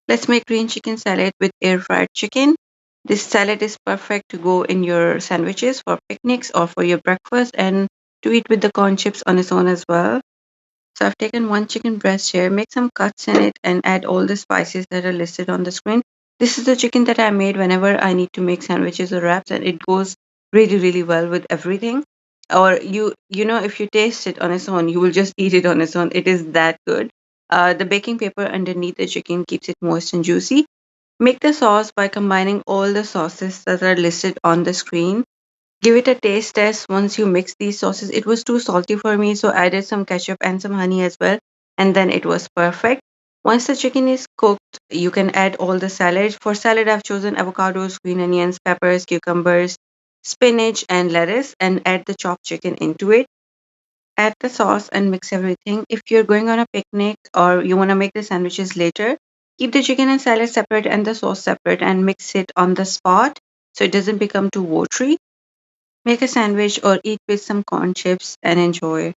Let's make green chicken salad with air fried chicken. This salad is perfect to go in your sandwiches for picnics or for your breakfast and to eat with the corn chips on its own as well. So I've taken one chicken breast here, make some cuts in it and add all the spices that are listed on the screen. This is the chicken that I made whenever I need to make sandwiches or wraps and it goes really really well with everything. Or you know if you taste it on its own, you will just eat it on its own. It is that good. The baking paper underneath the chicken keeps it moist and juicy. Make the sauce by combining all the sauces that are listed on the screen. Give it a taste test once you mix these sauces. It was too salty for me, so I added some ketchup and some honey as well, and then it was perfect. Once the chicken is cooked, you can add all the salad. For salad, I've chosen avocados, green onions, peppers, cucumbers, spinach, and lettuce, and add the chopped chicken into it. Add the sauce and mix everything. If you're going on a picnic or you want to make the sandwiches later, keep the chicken and salad separate and the sauce separate and mix it on the spot so it doesn't become too watery. Make a sandwich or eat with some corn chips and enjoy.